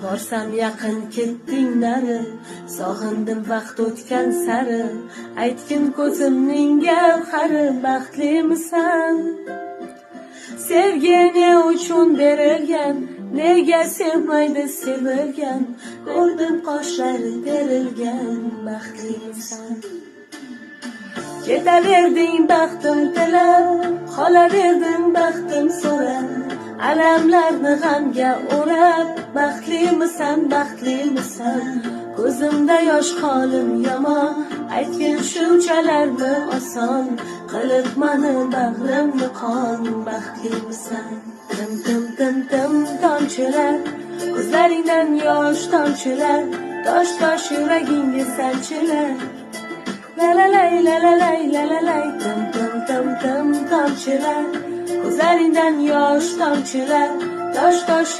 Borsam yaqin ketding nari, sog'indim vaqt o'tgan sari. Aytgin ko'zimning gavhari, baxtlimisan? Sevgi ne uchun berilgan, nega sevmaydi sevilgan? Ko'rdim qoshlari terilgan, baxtlimisan? Ketaverding baxtim tilab, qolaverding baxtim so'rab. Alamlarni g'amga o'rab, baxtlimisan, baxtlimisan? Ko'zimda yosh, holim yomon, aytgin shunchalarmi oson? Qilib mani bag'rimni qon, baxtlimisan? Tim tim tim tim tomchilar, ko'zlaringdan yosh tomchilar, tosh tosh yuragingga sanchilar. La la lay, la la lay, la la lay, tim tim tim tim tomchilar, ko'zlaringdan yosh tomchilar, tosh tosh